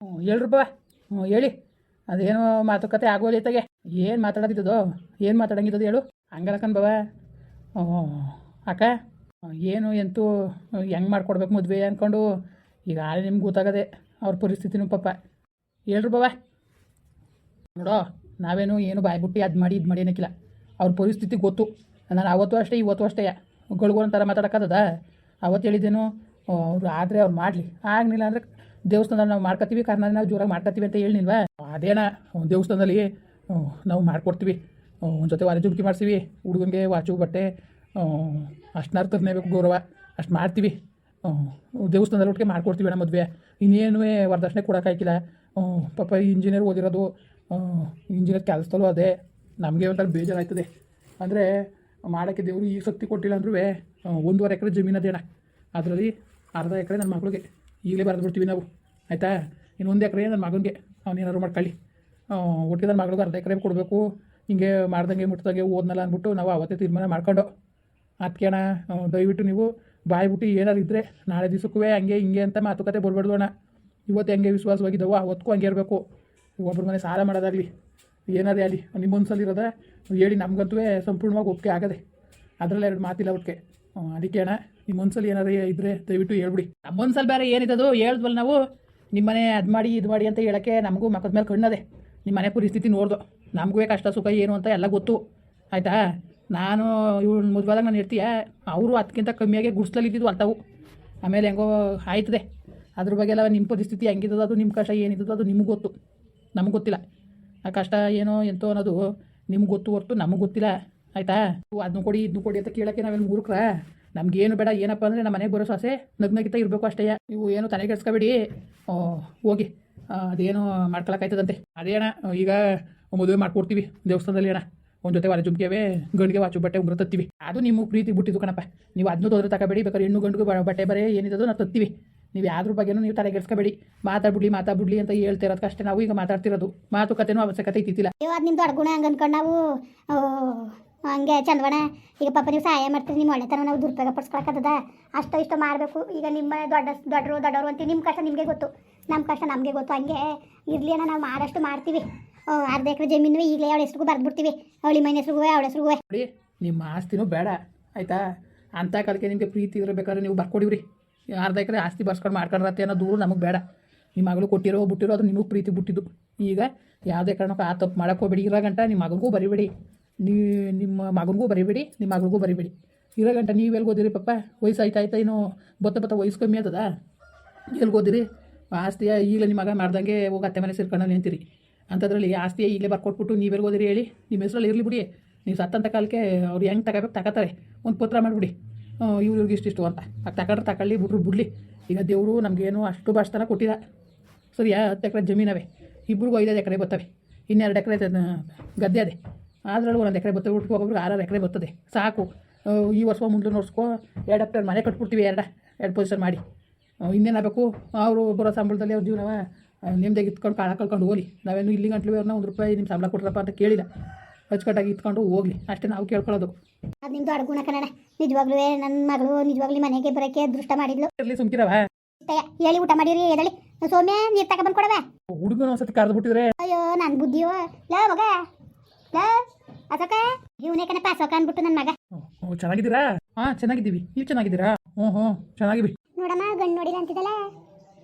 ಹೇಳ್ರಿ ಬಾ. ಹೇಳಿ. ಅದೇನು ಮಾತುಕತೆ ಆಗೋಲ್ಲ ಇತ್ತಾಗೆ. ಏನು ಮಾತಾಡೋದಿದ್ದದು? ಏನು ಮಾತಾಡಂಗಿದ್ದದು ಹೇಳು. ಹಂಗಲಕನ್ ಬವ. ಅಕ್ಕ, ಏನು ಎಂತೂ ಹೆಂಗೆ ಮಾಡ್ಕೊಡ್ಬೇಕು ಮದುವೆ ಅಂದ್ಕೊಂಡು ಈಗ ಆಳೆ ನಿಮ್ಗೆ ಗೊತ್ತಾಗದೆ ಅವ್ರ ಪರಿಸ್ಥಿತಿನೂ ಪಾಪ. ಹೇಳ್ರಿ ಬವ. ನೋಡೋ, ನಾವೇನು ಏನು ಬಾಯ್ಬಿಟ್ಟು ಅದು ಮಾಡಿ ಇದು ಮಾಡಿ ಏನಕ್ಕಿಲ್ಲ. ಅವ್ರ ಪರಿಸ್ಥಿತಿ ಗೊತ್ತು. ನಾನು ಅವತ್ತು ಅಷ್ಟೇ ಇವತ್ತು ಅಷ್ಟೇ ಗಳಿಗೊಂಥರ ಮಾತಾಡೋಕ್ಕದ. ಅವತ್ತು ಹೇಳಿದ್ದೇನು, ಅವ್ರು ಆದರೆ ಅವ್ರು ಮಾಡಲಿ, ಆಗಲಿಲ್ಲ ಅಂದರೆ ದೇವಸ್ಥಾನದಲ್ಲಿ ನಾವು ಮಾಡ್ಕೊತೀವಿ, ಕಾರಣ ನಾವು ಜೋರಾಗಿ ಮಾಡ್ಕೊತೀವಿ ಅಂತ ಹೇಳಿಲ್ವಾ? ಅದೇನ ದೇವಸ್ಥಾನದಲ್ಲಿ ನಾವು ಮಾಡ್ಕೊಡ್ತೀವಿ. ಒಂದು ಜೊತೆ ವಾಲೆ ಜುಮ್ಕಿ ಮಾಡ್ತೀವಿ, ಹುಡುಗನಿಗೆ ವಾಚು ಬಟ್ಟೆ ಅಷ್ಟನ್ನಾರು ತರನೇಬೇಕು ಗೌರವ, ಅಷ್ಟು ಮಾಡ್ತೀವಿ. ದೇವಸ್ಥಾನದಲ್ಲಿ ಒಟ್ಟಿಗೆ ಮಾಡ್ಕೊಡ್ತೀವಿ ಅಣ್ಣ ಮದುವೆ. ಇನ್ನೇನು ವರದಕ್ಷಿಣೆ ಕೊಡೋಕ್ಕಾಗಿಲ್ಲ. ಪಾಪ ಇಂಜಿನಿಯರ್ ಓದಿರೋದು, ಇಂಜಿನಿಯರ್ ಕೆಲಸದಲ್ಲೂ ಅದೇ. ನಮಗೆ ಒಂಥರ ಬೇಜಾರಾಯ್ತದೆ. ಅಂದರೆ ಮಾಡೋಕ್ಕೆ ದೇವರು ಈ ಶಕ್ತಿ ಕೊಟ್ಟಿಲ್ಲ ಅಂದ್ರೂ 1.5 ಎಕರೆ ಜಮೀನದೇಣ, ಅದರಲ್ಲಿ ಅರ್ಧ ಎಕರೆ ನನ್ನ ಮಗಳಿಗೆ ಈಗಲೇ ಬರೆದು ಬಿಡ್ತೀವಿ ನಾವು, ಆಯಿತಾ? ಇನ್ನು 1 ಎಕರೆ ನನ್ನ ಮಗನಿಗೆ ಅವನೇನಾದ್ರು ಮಾಡ್ಕೊಳ್ಳಿ. ಒಟ್ಟಿಗೆ ನನ್ನ ಮಗಳಿಗೆ ಅರ್ಧ ಎಕರೆ ಕೊಡಬೇಕು. ಹಿಂಗೆ ಮಾಡ್ದಂಗೆ ಮುಟ್ದಂಗೆ ಓದ್ನಲ್ಲ ಅಂದ್ಬಿಟ್ಟು ನಾವು ಅವತ್ತೇ ತೀರ್ಮಾನ ಮಾಡ್ಕೊಂಡು, ಅದಕ್ಕೆ ಅಣ್ಣ ದಯವಿಟ್ಟು ನೀವು ಬಾಯ್ಬಿಟ್ಟು ಏನಾರು ಇದ್ದರೆ ನಾಳೆ ದಿವಸಕ್ಕೂ ಹಂಗೆ ಹಿಂಗೆ ಅಂತ ಮಾತುಕತೆ ಬರ್ಬಾರ್ದು ಅಣ್ಣ. ಇವತ್ತು ಹೆಂಗೆ ವಿಶ್ವಾಸವಾಗಿದ್ದಾವೋ ಅವತ್ತಿಗೂ ಹಂಗೆ ಇರಬೇಕು. ಒಬ್ಬರ ಮನೆ ಸಾಲ ಮಾಡೋದಾಗಲಿ ಏನಾರೇ ಆಗಲಿ ನಿಮ್ಮ ಮನ್ಸಲ್ಲಿ ಇರೋದ ಹೇಳಿ, ನಮಗಂತೂ ಸಂಪೂರ್ಣವಾಗಿ ಒಪ್ಪಿಗೆ ಆಗದೆ. ಅದರಲ್ಲಿ 2 ಮಾತಿಲ್ಲ ಒಟ್ಟಿಗೆ. ಅದಕ್ಕೆ ಅಣ್ಣ ನಿಮ್ಮ ಮನ್ಸಲ್ಲಿ ಏನಾರು ಇದ್ದರೆ ದಯವಿಟ್ಟು ಹೇಳ್ಬಿಡಿ. ನಮ್ಮ ಮನ್ಸಲ್ಲಿ ಬೇರೆ ಏನಿದ್ದದು ಹೇಳಿದ್ವಲ್ಲ ನಾವು, ನಿಮ್ಮನೆ ಅದು ಮಾಡಿ ಇದು ಮಾಡಿ ಅಂತ ಹೇಳೋಕ್ಕೆ ನಮಗೂ ಮಕ್ಕದ ಮೇಲೆ ಕಣ್ಣದೆ. ನಿಮ್ಮ ಮನೆ ಪರಿಸ್ಥಿತಿ ನೋಡ್ದು, ನಮಗೂ ಕಷ್ಟ ಸುಖ ಏನು ಅಂತ ಎಲ್ಲ ಗೊತ್ತು, ಆಯಿತಾ? ನಾನು ಇವ್ಳು ಮದುವೆದಾಗ ನಾನು ಇರ್ತೀಯ, ಅವರು ಅದಕ್ಕಿಂತ ಕಮ್ಮಿಯಾಗಿ ಗುಡ್ಸ್ಲಲ್ಲಿ ಇದ್ದಿದ್ದು ಅಲ್ತಾವು. ಆಮೇಲೆ ಹೆಂಗೋ ಆಯ್ತದೆ. ಅದ್ರ ಬಗ್ಗೆ ಎಲ್ಲ ನಿಮ್ಮ ಪರಿಸ್ಥಿತಿ ಹೆಂಗಿದ್ದದು, ಅದು ನಿಮ್ಮ ಕಷ್ಟ ಏನಿದ್ದದು ಅದು ನಿಮ್ಗೆ ಗೊತ್ತು, ನಮಗೆ ಗೊತ್ತಿಲ್ಲ. ಆ ಕಷ್ಟ ಏನೋ ಎಂತೋ ಅನ್ನೋದು ನಿಮ್ಗೆ ಗೊತ್ತು ಹೊರ್ತು ನಮಗೆ ಗೊತ್ತಿಲ್ಲ, ಆಯಿತಾ? ಅದನ್ನು ಕೊಡಿ ಇದನ್ನು ಕೊಡಿ ಅಂತ ಕೇಳೋಕ್ಕೆ ನಾವೇನು ಮೂರ್ಖರ? ನಮಗೇನು ಬೇಡ. ಏನಪ್ಪ ಅಂದರೆ ನಮ್ಮ ಮನೆಗೆ ಬರೋ ಸೊಸೆ ನಗ್ನಗಿತ ಇರಬೇಕು ಅಷ್ಟೇ. ನೀವು ಏನು ತಲೆಗೆಡ್ಸ್ಕೊಬೇಡಿ, ಹೋಗಿ ಅದೇನು ಮಾಡ್ಕೊಳಕ್ಕಾಯ್ತದಂತೆ. ಅದೇ ಅಣ್ಣ, ಈಗ ಮದುವೆ ಮಾಡ್ಕೊಡ್ತೀವಿ ದೇವಸ್ಥಾನದಲ್ಲಿ ಅಣ್ಣ. ಒಂದು ಜೊತೆ ವಾಲೆ ಜುಮ್ಕಿಯವೇ, ಗಂಡಿಗೆ ವಾಚು ಬಟ್ಟೆ ಉಂಗುರ ತತ್ತೀವಿ. ಅದು ನಿಮ್ಮ ಪ್ರೀತಿ ಬಿಟ್ಟಿದ್ದು ಕಣಪ್ಪ. ನೀವು ಅದನ್ನೂ ತೊಂದರೆ ತಗೋಬೇಡಿ. ಬೇಕಾದ್ರೆ ಹೆಣ್ಣು ಗಂಡಿಗೂ ಬಟ್ಟೆ ಬರೇ ಏನಿದ್ದದು ನಾವು ತತ್ತೀವಿ. ನೀವು ಯಾವ್ದ್ರ ಬಗ್ಗೆನೂ ನೀವು ತಲೆಗೆಡ್ಸ್ಕೊಬೇಡಿ. ಮಾತಾಡ್ಬಿಡ್ಲಿ ಅಂತ ಹೇಳ್ತಿರೋದಕ್ಕೆ ಅಷ್ಟೇ ನಾವು ಈಗ ಮಾತಾಡ್ತಿರೋದು. ಮಾತುಕತೆನೂ ಅವಶ್ಯಕತೆ ಇತ್ತಿಲ್ಲ. ಅದು ನಿಮ್ಮ ದೊಡ್ಡ ಗುಣ ಹಂಗೆ ಅನ್ಕೊಂಡು ನಾವು ಹಂಗೆ ಚಂದವಣ. ಈಗ ಪಾಪ ನೀವು ಸಹಾಯ ಮಾಡ್ತೀರಿ, ನಿಮ್ಮ ಒಳ್ಳೆತನ ನಾವು ದುರುಪಯೋಗ ಪಡಿಸ್ಕೊಳಕ್ಕದ. ಅಷ್ಟೋ ಇಷ್ಟೋ ಮಾಡಬೇಕು. ಈಗ ನಿಮ್ಮ ದೊಡ್ಡವರು ಅಂತೀವಿ. ನಿಮ್ಮ ಕಷ್ಟ ನಿಮಗೆ ಗೊತ್ತು, ನಮ್ಮ ಕಷ್ಟ ನಮಗೆ ಗೊತ್ತು. ಹಂಗೆ ಇರಲಿ ಅಣ್ಣ, ನಾವು ಮಾಡಷ್ಟು ಮಾಡ್ತೀವಿ. ಅರ್ಧ ಎಕರೆ ಜಮೀನು ಈಗಲೇ ಅವಳ ಹೆಸ್ರಿಗೂ ಬರ್ದ್ಬಿಡ್ತೀವಿ. ಅವಳಿ ಮನೆ ಹೆಸ್ರಿಗೂ ಅವಳ ಹೆಸ್ರಿಗೂ. ನೋಡಿ, ನಿಮ್ಮ ಆಸ್ತಿನೂ ಬೇಡ, ಆಯಿತಾ? ಅಂಥ ಕಾಲಕ್ಕೆ ನಿಮಗೆ ಪ್ರೀತಿ ಇರಬೇಕಾದ್ರೆ ನೀವು ಬರ್ಕೊಡಿವ್ರಿ. ಅರ್ಧ ಎಕರೆ ಆಸ್ತಿ ಬರ್ಸ್ಕೊಂಡು ಮಾಡ್ಕೊಂಡ್ರತ್ತೆ ಅನ್ನೋ ದೂರು ನಮಗೆ ಬೇಡ. ನಿಮ್ಮ ಮಗಳು ಕೊಟ್ಟಿರೋ ಬಿಟ್ಟಿರೋ ಅದು ನಿಮಗೆ ಪ್ರೀತಿ ಬಿಟ್ಟಿದ್ದು. ಈಗ ಯಾವುದೇ ಕಾರಣಕ್ಕೂ ಆ ತಪ್ಪು ಮಾಡೋಕ್ಕೆ ಹೋಗ್ಬೇಡಿ. ಇರೋ ಗಂಟ ನಿಮ್ಮ ಮಗನಿಗೂ ಬರಿಬೇಡಿ, ನಿಮ್ಮ ಮಗನಿಗೂ ಬರಿಬೇಡಿ, ನಿಮ್ಮ ಮಗಳಿಗೂ ಬರಿಬೇಡಿ. ಇರೋ ಗಂಟ ನೀವು ಎಲ್ಲಿ ಓದಿರಿ ಪಾಪ? ವಯಸ್ಸು ಆಯ್ತಾ ಇನ್ನೂ ಬತ್ತ ವಯಸ್ಸು ಕಮ್ಮಿ ಆಗ್ತದ? ಎಲ್ಲಿ ಓದಿರಿ? ಆಸ್ತಿಯ ಈಗಲೇ ನಿಮ್ಮ ಮಗ ಮಾಡ್ದಂಗೆ ಹೋಗಿ ಅತ್ತೆ ಮನೆ ಸೇರ್ಕೊಂಡು ನಿಂತೀರಿ. ಅಂಥದ್ರಲ್ಲಿ ಆಸ್ತಿಯ ಈಗಲೇ ಬರ್ಕೊಟ್ಬಿಟ್ಟು ನೀವೆಲ್ಲಿ ಓದಿರಿ ಹೇಳಿ? ನಿಮ್ಮ ಹೆಸರಲ್ಲಿ ಇರಲಿ ಬಿಡಿ. ನೀವು ಸತ್ತಂಥ ಕಾಲಕ್ಕೆ ಅವ್ರು ಹೆಂಗೆ ತಗೋಬೇಕು ತಗೋತಾರೆ. ಒಂದು ಪತ್ರ ಮಾಡಿಬಿಡಿ, ಇವ್ರಿಗೆ ಇಷ್ಟಿಷ್ಟು ಅಂತ. ತಗೊಳ್ಳಿ ಬಿಡ್ಲಿ. ಈಗ ದೇವರು ನಮಗೇನು ಅಷ್ಟು ಬಾಷ್ಟನ ಕೊಟ್ಟಿಲ್ಲ, ಸರಿಯಾ? 10 ಎಕರೆ ಜಮೀನವೆ, ಇಬ್ರಿಗೂ 5 ಎಕರೆ ಬರ್ತವೆ. 2 ಎಕರೆ ಗದ್ದೆ ಅದೇ, ಅದರಲ್ಲೂ 1 ಎಕರೆ ಬರ್ತವೆ. ಒಟ್ಟಿಗೆ ಹೋಗೋಬ್ರಿಗೆ 6 ಎಕರೆ ಬರ್ತದೆ, ಸಾಕು. ಈ ವರ್ಷ ಮುಂದೆ ನೋಡ್ಸ್ಕೊ, 2 ಎಕರೆ ಮನೆ ಕಟ್ಬಿಡ್ತೀವಿ. 2 ಪೊಸಿಷನ್ ಮಾಡಿ ಇನ್ನೇನಾಗಬೇಕು? ಅವರು ಬರೋ ಸಂಬಳದಲ್ಲಿ ಅವ್ರ ಜೀವನವ ನಿಮ್ದಾಗಿ ಇತ್ಕೊಂಡು ಕಾಳ ಕಳ್ಕೊಂಡು ಹೋಗಲಿ. ನಾವೇನು ಇಲ್ಲಿ ಗಂಟ್ಲು ಅವ್ರನ್ನ 1 ರೂಪಾಯಿ ನಿಮ್ಮ ಸಂಬಳ ಕೊಟ್ರಪ್ಪ ಅಂತ ಕೇಳಿಲ್ಲ. ಅಚ್ಚುಕಟ್ಟಾಗಿ ಇತ್ಕೊಂಡು ಹೋಗಲಿ ಅಷ್ಟೇ ನಾವು ಕೇಳ್ಕೊಳ್ಳೋದು. ಅದು ನಿಮ್ಮ ದೊಡ್ಡ ಗುಣ ಕನ್ನಡ. ನಿಜವಾಗ್ಲೂ ನನ್ನ ಮಗಳು ನಿಜವಾಗ್ಲೂ ಮನೆಗೆ ಬರೋಕ್ಕೆ ಅದೃಷ್ಟ ಮಾಡಿದ್ಲು. ಇರಲಿ ಸುಮ್ಕಿರವ. ಹೇಳಿ ಊಟ ಮಾಡಿರಿ. ಎದಳಿ ಸೌಮ್ಯ, ನೀರು ತಗೊಂಡ್ಬಂದು ಕೊಡವ. ಹುಡುಗನ ಒಂದ್ಸತಿ ಕರೆದು ಬಿಟ್ಟಿದ್ರೆ. ಅಯ್ಯೋ ನನ್ನ ಬುದ್ಧಿಯೋ ಲೋ ಮಗ, ಲೋ ಅಸೋಕ, ಇವನೇ ಕಣಪ್ಪ ಅಸೋಕ ಅಂದ್ಬಿಟ್ಟು ನನ್ನ ಮಗ. ಚೆನ್ನಾಗಿದ್ದೀರಾ? ಹಾಂ ಚೆನ್ನಾಗಿದ್ದೀವಿ, ನೀವು ಚೆನ್ನಾಗಿದ್ದೀರಾ? ಹ್ಞೂ ಚೆನ್ನಾಗಿವಿ. ನೋಡಮ್ಮ, ಗಂಡು ನೋಡಿಲ್ಲ ಅಂತಿದ್ದಲ್ಲ.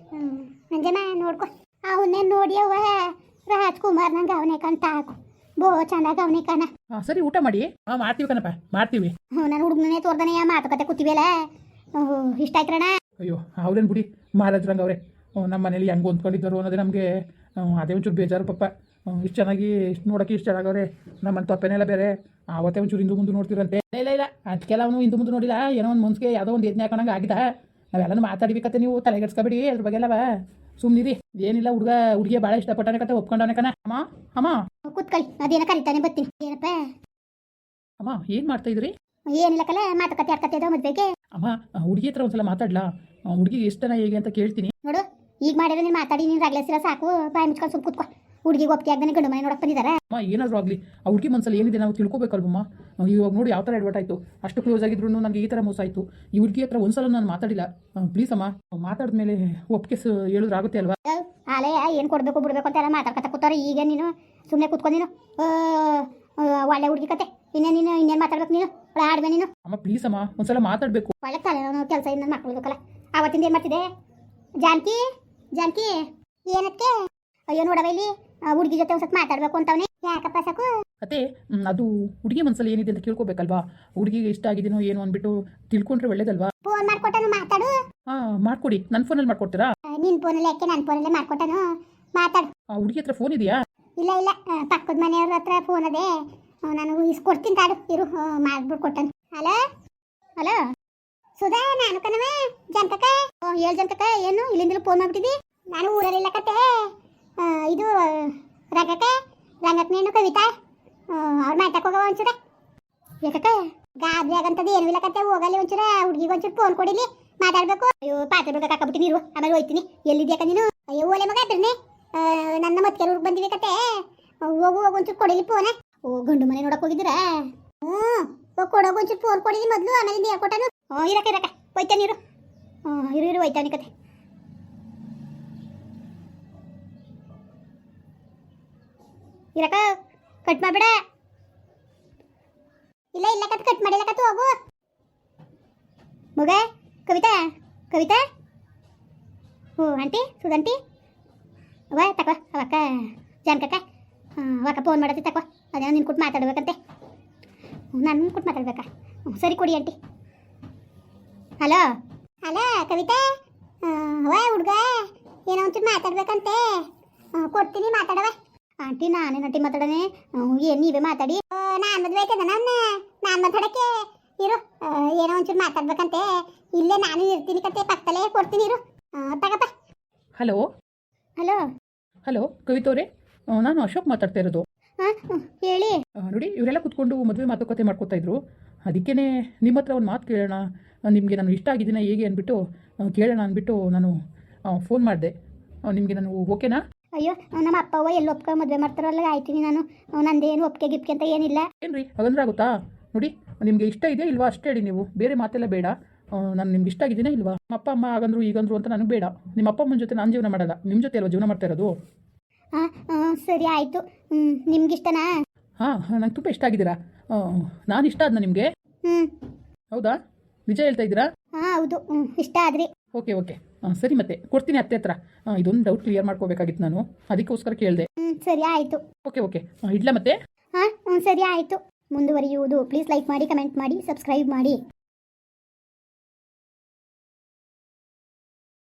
ನಂಜಮ್ಮ ನೋಡ್ಕೊ, ಅವನ್ನೇ ನೋಡಿ ಅವ ರಾಜ್ಕುಮಾರ್ ನಂಗೆ ಅವನೇ ಕಂತ ಹಾಕು. ಬೋ ಚೆನ್ನಾಗ ಅವನೇ ಕಣ. ಹಾಂ ಸರಿ, ಊಟ ಮಾಡಿ. ಹಾಂ ಮಾಡ್ತೀವಿ ಕಣಪ್ಪ, ಮಾಡ್ತೀವಿ. ನಾನು ಹುಡುಗನೇ ತೋರ್ದಾನೆ ಮಾತುಕತೆ ಕೂತೀವಲ್ಲ. ಇಷ್ಟ ಆಯ್ತ್ರಣ್ಣ? ಅಯ್ಯೋ ಅವ್ರೇನು ಬಿಡಿ, ಮಹಾರಾಜ್ರಂಗೆ ಅವರೇ. ನಮ್ಮ ಮನೇಲಿ ಹೆಂಗೆ ಹೊಂದ್ಕೊಂಡಿದ್ದರು ಅನ್ನೋದೇ ನಮಗೆ ಅದೇ ಒಂಚೂರು ಬೇಜಾರು ಪಾಪ. ಇಷ್ಟು ಚೆನ್ನಾಗಿ ಇಷ್ಟು ನೋಡೋಕ್ಕೆ ಇಷ್ಟು ಚೆನ್ನಾಗವ್ರೆ. ನಮ್ಮನ್ನು ತಪ್ಪೇನೆಲ್ಲ ಬೇರೆ ಅವತ್ತೇ ಒಂಚೂರು ಹಿಂದೆ ಮುಂದೆ ನೋಡ್ತಿರಂತೆ. ಇಲ್ಲ ಅದಕ್ಕೆಲ್ಲ ಅವನು ಹಿಂದೆ ಮುಂದೆ ನೋಡಿಲ್ಲ. ಏನೋ ಒಂದು ಮನ್ಸಿಗೆ ಯಾವುದೋ ಒಂದು ಎದ್ನೆ ಹಾಕೋಣಂಗೆ ಆಗಿದ್ದ. ನಾವೆಲ್ಲನೂ ಮಾತಾಡಿಬೇಕತ್ತೆ, ನೀವು ತಲೆಗೆಡ್ಸ್ಕೊಬೇಡಿ ಅದ್ರ ಬಗ್ಗೆ ಎಲ್ಲವ. ಸುಮ್ಮನಿರಿ, ಏನಿಲ್ಲ. ಹುಡುಗಿಯ ಭಾಳ ಇಷ್ಟಪಟ್ಟಾನೆ ಕತೆ, ಒಪ್ಕೊಂಡವನೇ ಕಣ. ಅಮ್ಮ ಕೂತ್ಕೊಳ್ಳಿ, ಅದೇನ ಕರಿತಾನೆ ಬರ್ತೀನಿ. ಏನಪ್ಪ ಅಮ್ಮ, ಏನು ಮಾಡ್ತಾಯಿದ್ರಿ? ಏನಿಲ್ಲ ಕಲ, ಮಾತುಕತೆ ಆಡ್ಕತ್ತೆ ಇದ್ದೋ ಮದುವೆಗೆ. ಅಮ್ಮ, ಹುಡುಗಿ ಹತ್ರ ಒಂದ್ಸಲ ಮಾತಾಡ್ಲಾ? ಹುಡುಗಿಗೆ ಎಷ್ಟು ಜನ ಹೇಗೆ ಅಂತ ಕೇಳ್ತೀನಿ. ನೋಡು, ಈಗ ಮಾಡಿದ್ರೆ ನೀನು ಮಾತಾಡಿ ನೀನು ರಗ್ಲೇಸಿರ ಸಾಕು. ಬಾಯಿ ಮುಚ್ಕೊಂಡು ಸುಮ್ಮನೆ ಕೂತ್ಕೊ. ಹುಡುಗಿಗೆ ಒಪ್ಪಿಗೆ ಆಗ್ದಾನೆ ಗಂಡು ಮನೆ ನೋಡಕ್ಕೆ ಬಂದಿದ್ದಾರೆ. ಅಮ್ಮ ಏನಾದರೂ ಆಗಲಿ ಆ ಹುಡುಗಿ ಮನಸ್ಸಲ್ಲಿ ಏನಿದೆ ನಾವು ತಿಳ್ಕೊಬೇಕಲ್ವಮ್ಮ. ಇವಾಗ ನೋಡಿ ಯಾವ ಥರ ಎಡ್ವರ್ಟ್ ಆಯಿತು. ಅಷ್ಟು ಕ್ಲೋಸ್ ಆಗಿದ್ರು ನನಗೆ ಈ ಥರ ಮೋಸ ಆಯಿತು. ಈ ಹುಡುಗಿ ಹತ್ರ ಒಂದ್ಸಲ ನಾನು ಮಾತಾಡಿಲ್ಲ. ಪ್ಲೀಸ್ ಅಮ್ಮ, ಮಾತಾಡಿದ್ಮೇಲೆ ಒಪ್ಪಿಗೆ ಹೇಳಿದ್ರೆ ಆಗುತ್ತೆ ಅಲ್ವಾ? ಆಲೇ ಏನು ಕೊಡಬೇಕು ಬಿಡಬೇಕು ಅಂತ ಎಲ್ಲ ಮಾತಾಡ್ಕೊತ ಕೂತಾರೆ. ಈಗ ನೀನು ಸುಮ್ಮನೆ ಕೂತ್ಕೊಂಡು ನೀನು ಒಳ್ಳೆ ಹುಡುಗಿ ಕತೆ ಇನ್ನೇನು ಮಾತಾಡ್ಬೇಕು ನೀನು ಆಡ್ಬೇ ನೀನು. ಅಮ್ಮ ಪ್ಲೀಸ್ ಅಮ್ಮ, ಒಂದ್ಸಲ ಮಾತಾಡಬೇಕು. ಒಳ್ಳೆ ತಲೆ ಕೆಲಸ ಇನ್ನೊಂದು ಮಕ್ಕಳು ಬೇಕಲ್ಲ. ಆವತ್ತಿಂದ ಏನು ಮಾಡ್ತಿದೆ ಜಾನಕಿ ಜಾನಕಿ ಏನಕ್ಕೆ? ಅಯ್ಯೋ ನೋಡವ ಇಲ್ಲಿ ಹುಡುಗಿ ಜೊತೆ ಒಂದ್ಸತಿ ಮಾತಾಡ್ಬೇಕು ಅಂತವನೇ. ಯಾಕಪ್ಪ ಸಾಕು ಅತ್ತೆ, ಅದು ಹುಡುಗಿ ಮನಸ್ಸಲ್ಲಿ ಏನಿದೆ ಅಂತ ಕೇಳ್ಕೊಬೇಕಲ್ವಾ? ಹುಡುಗಿಗೆ ಇಷ್ಟ ಆಗಿದೆನೋ ಏನು ಅಂದ್ಬಿಟ್ಟು ತಿಳ್ಕೊಂಡ್ರೆ ಒಳ್ಳೇದಲ್ವಾ? ಫೋನ್ ಮಾಡ್ಕೊಟ್ಟನು ಮಾತಾಡು. ಮಾಡ್ಕೊಡಿ. ನನ್ನ ಫೋನಲ್ಲಿ ಮಾಡ್ಕೊಡ್ತೀರಾ? ನಿನ್ನ ಫೋನಲ್ಲಿ ಯಾಕೆ ನನ್ನ ಫೋನಲ್ಲೇ ಮಾಡ್ಕೊಟ್ಟನು ಮಾತಾಡು. ಆ ಹುಡುಗಿ ಹತ್ರ ಫೋನ್ ಇದೆಯಾ? ಇಲ್ಲ ಪಕ್ಕದ ಮನೆಯವ್ರ ಹತ್ರ ಫೋನ್ ಅದೇ, ನಾನು ಇಸ್ಕೊಡ್ತೀನಿ ತಾಡು ಇರು ಮಾಡ್ಬಿಟ್ಟು ಕೊಟ್ಟನು. ಹಲೋ ಹಲೋ ಸುಧಾ, ನಾನು ಕಣವ ಜನಕಕ್ಕ. ಹೇಳು ಜನಕಕ್ಕ, ಏನು ಇಲ್ಲಿಂದಲೂ ಫೋನ್ ಮಾಡ್ಬಿಟ್ಟಿದ್ದಿ? ನಾನು ಊರಲ್ಲಿಲ್ಲ ಕತೆ. ಇದು ರಂಗಕ್ಕನೇನು ಕವಿತಾ ಅವ್ರು ಮಾತಾಕ್ ಹೋಗವ ಒಂಚೂರ. ಯಾಕಕ್ಕ ಗಾಬರಿ ಆಗಂತದ್ದು ಏನೂ ಇಲ್ಲ ಕತೆ. ಹೋಗಲ್ಲಿ ಒಂಚೂರ ಹುಡುಗಿಗೆ ಒಂಚೂರು ಫೋನ್ ಕೊಡಿಲಿ, ಮಾತಾಡ್ಬೇಕು. ಅಯ್ಯೋ ಪಾತ್ರೆ ಬೇಕಾ ಹಾಕಬಿಟ್ಟಿನಿ ಇರು, ಆಮೇಲೆ ಹೋಯ್ತೀನಿ. ಎಲ್ಲಿದ್ಯಾಕ ನೀನು? ಅಯ್ಯೋ ಓಲೆ ಮಗ ಬಿಡ್ನೆ, ನನ್ನ ಮತ್ತೆ ಊರಿಗೆ ಬಂದಿವಿ ಕತೆ. ಹೋಗು ಒಂಚೂರು ಕೊಡಿಲಿ ಫೋನ. ಗಂಡು ಮನೆ ನೋಡಕ್ ಹೋಗಿದ್ದೀರಾ? ಕೊಡೋಗ ಒಂಚೂರು ಫೋನ್ ಕೊಡಿಲಿ ಮೊದಲು, ಆಮೇಲೆ ನೀರು ಕೊಟ್ಟನು. ಇರಕ್ಕ ಹೋಯ್ತಾನೆ ಇರು. ಇರು ಹೋಯ್ತಾನೆ ಕತೆ. ಇರಕ್ಕ ಕಟ್ ಮಾಡಬೇಡ. ಇಲ್ಲ ಕಟ್ ಮಾಡಿಲ್ಲ ಕತ್ತು, ಹೋಗು ಮಗ. ಕವಿತಾ ಆಂಟಿ ಸುಧಂಟಿ ತಕೋ ಅವಕ್ಕ ಜಾನಕಕ್ಕ ಅವಕ್ಕ ಫೋನ್ ಮಾಡತ್ತಿ ತಕೋ. ಅದೇನೋ ನಿನ್ ಕೊಟ್ಟು ಮಾತಾಡ್ಬೇಕಂತೆ. ನಾನು ಕೊಟ್ಟು ಮಾತಾಡ್ಬೇಕಾ? ಸರಿ ಕೊಡಿ ಆಂಟಿ. ಹಲೋ ಕವಿತಾ, ಹುಡುಗ ಏನೋ ಒಂಚೂರು ಮಾತಾಡ್ಬೇಕಂತೆ. ಕೊಡ್ತೀನಿ ಮಾತಾಡವ. ಆಂಟಿ ನಾನೇನು ಆಂಟಿ ಮಾತಾಡೋಣ? ಏನು ನೀವೇ ಮಾತಾಡಿ. ನಾನು ಮದುವೆ ಆಯ್ತದ ನಾನು ಮಾತಾಡೋಕ್ಕೆ ಇರು. ಏನೋ ಒಂಚೂರು ಮಾತಾಡ್ಬೇಕಂತೆ. ಇಲ್ಲೇ ನಾನು ಇರ್ತೀನಿ ಕತೆ, ಪಕ್ಕದಲ್ಲೇ ಕೊಡ್ತೀನಿ ಇರು. ತಗಪ್ಪ. ಹಲೋ ಕವಿತವ್ರೆ, ನಾನು ಅಶೋಕ್ ಮಾತಾಡ್ತಾ ಇರೋದು. ಹೇಳಿ. ನೋಡಿ, ಇವರೆಲ್ಲ ಕೂತ್ಕೊಂಡು ಮದುವೆ ಮಾತುಕತೆ ಮಾಡ್ಕೋತಾ ಇದ್ರು. ಅದಕ್ಕೇ ನಿಮ್ಮ ಹತ್ರ ಒಂದು ಮಾತು ಕೇಳೋಣ, ನಿಮಗೆ ನಾನು ಇಷ್ಟ ಆಗಿದ್ದೀನ ಹೇಗೆ ಅಂದ್ಬಿಟ್ಟು ಕೇಳೋಣ ಅಂದ್ಬಿಟ್ಟು ನಾನು ಫೋನ್ ಮಾಡಿದೆ. ನಿಮಗೆ ನಾನು ಓಕೆನಾ? ಅಯ್ಯೋ ನಮ್ಮ ಅಪ್ಪ ಅವ್ವ ಎಲ್ಲಿ ಒಪ್ಕೊ ಮದುವೆ ಮಾಡ್ತಾರಲ್ಲ ಆಯ್ತೀನಿ ನಾನು. ನಂದೇನು ಒಪ್ಪಿಗೆ ಗಿಪ್ಕೆ ಅಂತ ಏನಿಲ್ಲ. ಏನು ರೀ ಹಾಗಂದ್ರೆ ಆಗುತ್ತಾ? ನೋಡಿ, ನಿಮಗೆ ಇಷ್ಟ ಇದೆ ಇಲ್ವಾ ಅಷ್ಟೇ ಹೇಳಿ, ನೀವು ಬೇರೆ ಮಾತೆಲ್ಲ ಬೇಡ. ನಾನು ನಿಮ್ಗೆ ಇಷ್ಟ ಆಗಿದ್ದೀನ ಇಲ್ವಾ? ನಮ್ಮ ಅಪ್ಪ ಅಮ್ಮ ಆಗಂದ್ರು ಈಗಂದ್ರು ಅಂತ ನನಗೆ ಬೇಡ. ನಿಮ್ಮ ಅಪ್ಪ ಅಮ್ಮನ ಜೊತೆ ನಾನು ಜೀವನ ಮಾಡಲ್ಲ, ನಿಮ್ಮ ಜೊತೆ ಅಲ್ವಾ ಜೀವನ ಮಾಡ್ತಾ ಇರೋದು. ಸರಿ ಆಯಿತು. ನಿಮ್ಗಿಷ್ಟನಾ? ನಂಗೆ ತುಂಬ ಇಷ್ಟ ಆಗಿದ್ದೀರಾ. ನಾನು ಇಷ್ಟ ಆದ್ನ ನಿಮಗೆ? ಹೌದಾ? ನಿಜ ಹೇಳ್ತಾ ಇದ್ದೀರಾ? ಹೌದು, ಇಷ್ಟ ಆದ್ರಿ. ಓಕೆ ಸರಿ, ಮತ್ತೆ ಕೊಡ್ತೀನಿ ಅತ್ತೆ ಹತ್ರ. ಇದೊಂದು ಡೌಟ್ ಕ್ಲಿಯರ್ ಮಾಡ್ಕೋಬೇಕಾಗಿತ್ತು ನಾನು, ಅದಕ್ಕೋಸ್ಕರ ಕೇಳಿದೆ. ಸರಿ ಆಯಿತು. ಓಕೆ ಇಡ್ಲಾ ಮತ್ತೆ? ಸರಿ ಆಯಿತು. ಮುಂದುವರಿಯುವುದು. ಪ್ಲೀಸ್ ಲೈಕ್ ಮಾಡಿ, ಕಮೆಂಟ್ ಮಾಡಿ, ಸಬ್ಸ್ಕ್ರೈಬ್ ಮಾಡಿ.